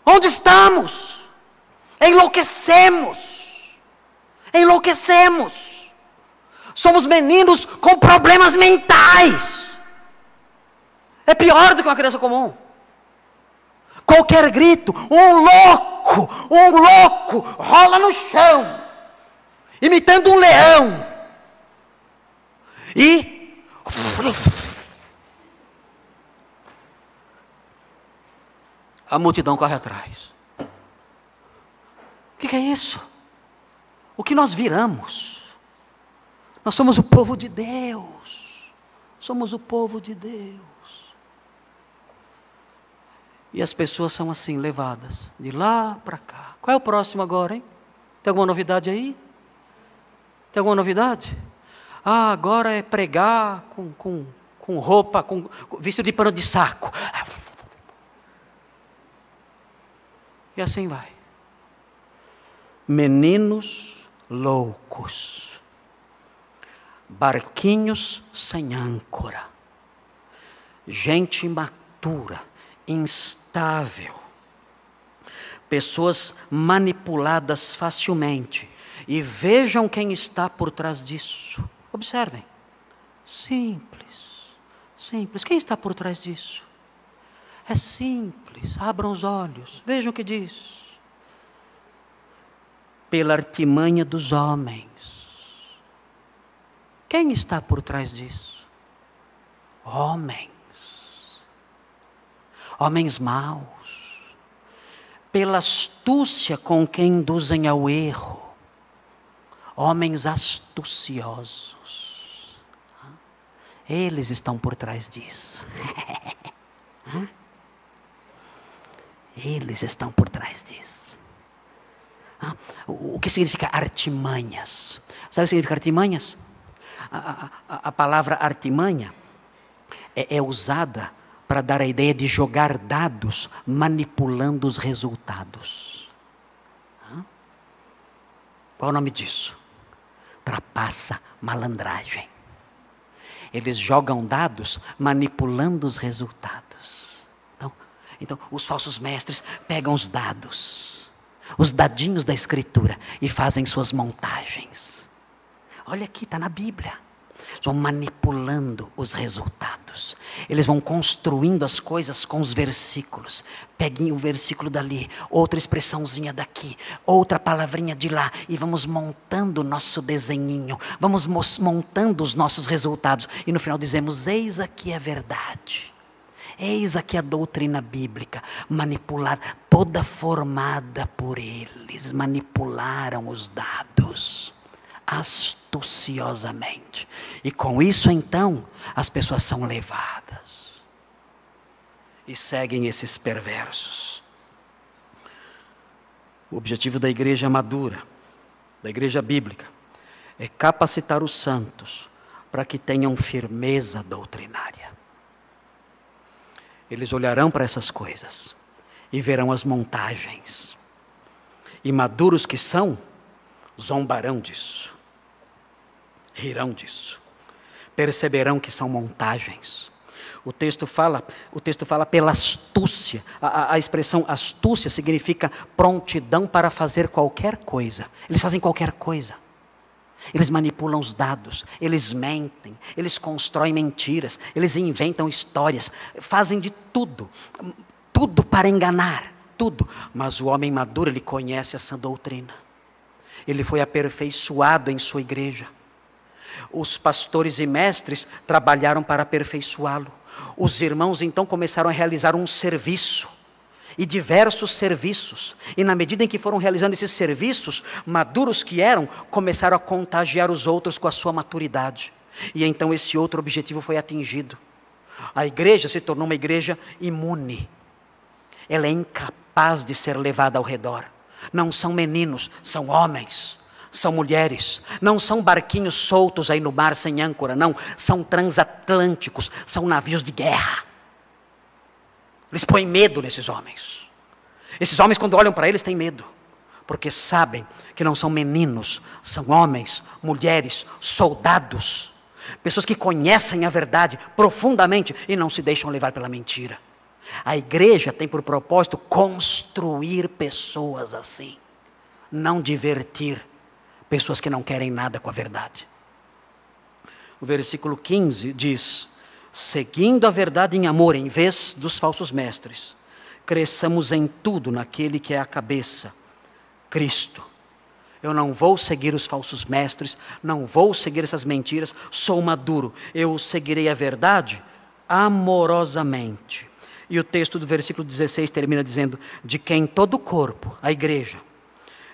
Onde estamos? Enlouquecemos. Somos meninos com problemas mentais. É pior do que uma criança comum. Qualquer grito, um louco rola no chão, imitando um leão. E a multidão corre atrás. O que é isso? O que nós viramos? Nós somos o povo de Deus. Somos o povo de Deus. E as pessoas são assim, levadas de lá para cá. Qual é o próximo agora, hein? Tem alguma novidade aí? Tem alguma novidade? Ah, agora é pregar com roupa, com vestido de pano de saco. E assim vai. Meninos loucos. Barquinhos sem âncora. Gente imatura, instável. Pessoas manipuladas facilmente. E vejam quem está por trás disso. Observem. Simples. Simples. Quem está por trás disso? É simples. Abram os olhos. Vejam o que diz. Pela artimanha dos homens. Quem está por trás disso? Homens. Homens maus. Pela astúcia com que induzem ao erro. Homens astuciosos. Eles estão por trás disso. Eles estão por trás disso. O que significa artimanhas? Sabe o que significa artimanhas? A palavra artimanha é usada para dar a ideia de jogar dados manipulando os resultados. Qual é o nome disso? Trapaça, malandragem. Eles jogam dados manipulando os resultados. Então, os falsos mestres pegam os dados, os dadinhos da Escritura e fazem suas montagens. Olha aqui, está na Bíblia. Eles vão manipulando os resultados. Eles vão construindo as coisas com os versículos. Peguem um versículo dali, outra expressãozinha daqui, outra palavrinha de lá. E vamos montando o nosso desenhinho. Vamos montando os nossos resultados. E no final dizemos, eis aqui a verdade. Eis aqui a doutrina bíblica. Manipulada, toda formada por eles. Manipularam os dados. Astuciosamente. E com isso então, as pessoas são levadas. E seguem esses perversos. O objetivo da igreja madura, da igreja bíblica, é capacitar os santos para que tenham firmeza doutrinária. Eles olharão para essas coisas e verão as montagens. E maduros que são, zombarão disso. Rirão disso. Perceberão que são montagens. O texto fala pela astúcia. A expressão astúcia significa prontidão para fazer qualquer coisa. Eles fazem qualquer coisa. Eles manipulam os dados, eles mentem, eles constroem mentiras, eles inventam histórias, fazem de tudo. Tudo para enganar, tudo. Mas o homem maduro, ele conhece essa doutrina. Ele foi aperfeiçoado em sua igreja. Os pastores e mestres trabalharam para aperfeiçoá-lo. Os irmãos então começaram a realizar um serviço. E diversos serviços. E na medida em que foram realizando esses serviços, maduros que eram, começaram a contagiar os outros com a sua maturidade. E então esse outro objetivo foi atingido. A igreja se tornou uma igreja imune. Ela é incapaz de ser levada ao redor. Não são meninos, são homens. São mulheres, não são barquinhos soltos aí no mar sem âncora, não. São transatlânticos, são navios de guerra. Eles põem medo nesses homens. Esses homens, quando olham para eles, têm medo. Porque sabem que não são meninos, são homens, mulheres, soldados. Pessoas que conhecem a verdade profundamente e não se deixam levar pela mentira. A igreja tem por propósito construir pessoas assim. Não divertir pessoas que não querem nada com a verdade. O versículo 15 diz: seguindo a verdade em amor, em vez dos falsos mestres, cresçamos em tudo naquele que é a cabeça, Cristo. Eu não vou seguir os falsos mestres, não vou seguir essas mentiras, sou maduro. Eu seguirei a verdade amorosamente. E o texto do versículo 16 termina dizendo: de quem todo o corpo, a igreja,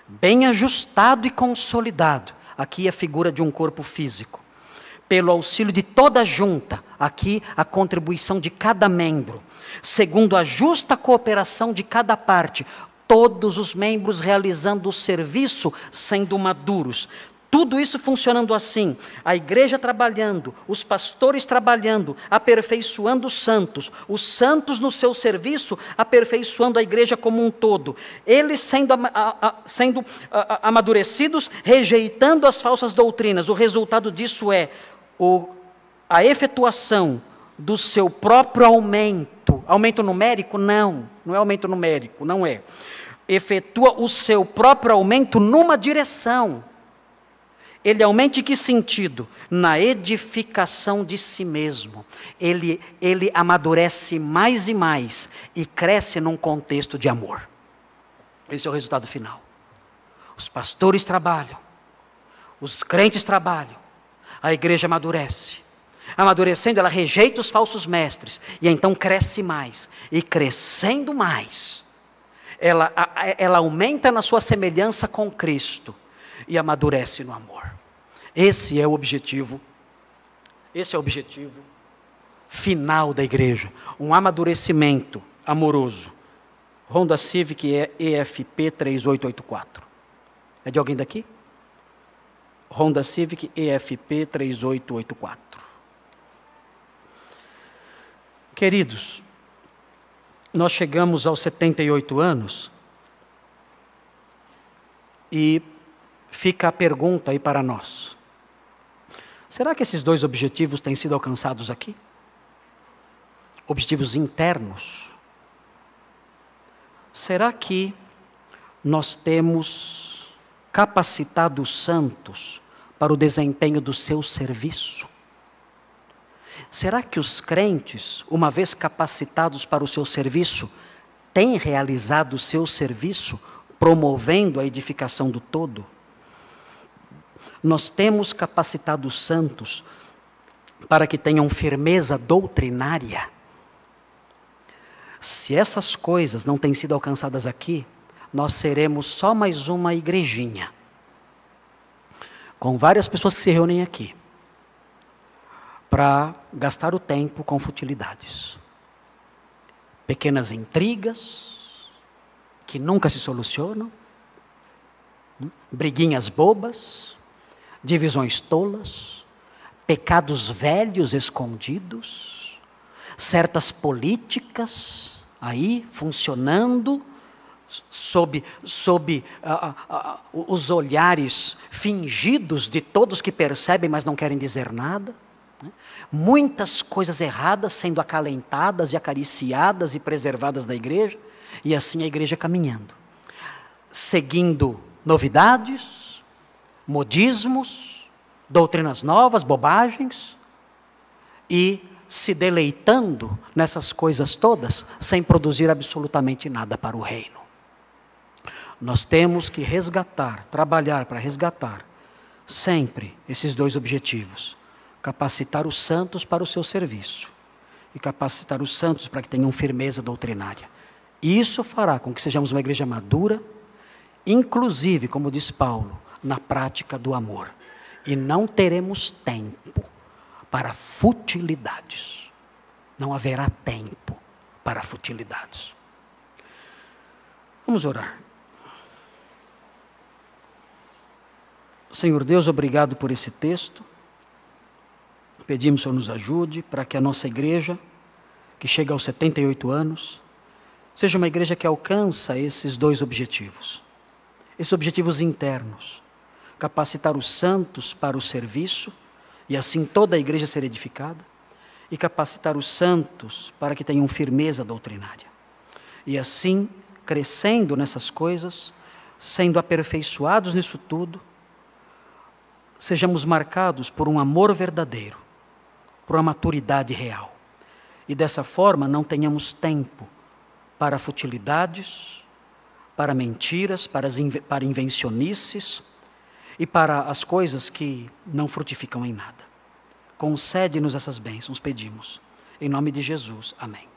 bem ajustado e consolidado, aqui é a figura de um corpo físico, pelo auxílio de toda a junta, aqui a contribuição de cada membro, segundo a justa cooperação de cada parte, todos os membros realizando o serviço, sendo maduros. Tudo isso funcionando assim, a igreja trabalhando, os pastores trabalhando, aperfeiçoando os santos no seu serviço, aperfeiçoando a igreja como um todo, eles sendo amadurecidos, rejeitando as falsas doutrinas. O resultado disso é a efetuação do seu próprio aumento. Aumento numérico? Não é aumento numérico, não é. Efetua o seu próprio aumento numa direção. Ele aumenta em que sentido? Na edificação de si mesmo. Ele amadurece mais e mais e cresce num contexto de amor. Esse é o resultado final. Os pastores trabalham, os crentes trabalham, a igreja amadurece. Amadurecendo, ela rejeita os falsos mestres e então cresce mais. E crescendo mais, ela aumenta na sua semelhança com Cristo e amadurece no amor. Esse é o objetivo final da igreja, um amadurecimento amoroso. Honda Civic EFP 3884. É de alguém daqui? Honda Civic EFP 3884. Queridos, nós chegamos aos 78 anos e fica a pergunta aí para nós. Será que esses dois objetivos têm sido alcançados aqui? Objetivos internos. Será que nós temos capacitado os santos para o desempenho do seu serviço? Será que os crentes, uma vez capacitados para o seu serviço, têm realizado o seu serviço, promovendo a edificação do todo? Nós temos capacitado os santos para que tenham firmeza doutrinária. Se essas coisas não têm sido alcançadas aqui, nós seremos só mais uma igrejinha, com várias pessoas que se reúnem aqui, para gastar o tempo com futilidades. Pequenas intrigas, que nunca se solucionam, briguinhas bobas, divisões tolas, pecados velhos escondidos, certas políticas aí funcionando sob os olhares fingidos de todos que percebem, mas não querem dizer nada. Muitas coisas erradas sendo acalentadas e acariciadas e preservadas da igreja, e assim a igreja caminhando, seguindo novidades, modismos, doutrinas novas, bobagens, e se deleitando nessas coisas todas, sem produzir absolutamente nada para o reino. Nós temos que resgatar, trabalhar para resgatar, sempre esses dois objetivos: capacitar os santos para o seu serviço, e capacitar os santos para que tenham firmeza doutrinária. Isso fará com que sejamos uma igreja madura, inclusive, como diz Paulo, na prática do amor. E não teremos tempo para futilidades. Não haverá tempo para futilidades. Vamos orar. Senhor Deus, obrigado por esse texto. Pedimos que o Senhor nos ajude para que a nossa igreja, que chega aos 78 anos, seja uma igreja que alcança esses dois objetivos. Esses objetivos internos. Capacitar os santos para o serviço, e assim toda a igreja ser edificada, e capacitar os santos para que tenham firmeza doutrinária. E assim, crescendo nessas coisas, sendo aperfeiçoados nisso tudo, sejamos marcados por um amor verdadeiro, por uma maturidade real. E dessa forma não tenhamos tempo para futilidades, para mentiras, para invencionices, e para as coisas que não frutificam em nada. Concede-nos essas bênçãos, pedimos. Em nome de Jesus, amém.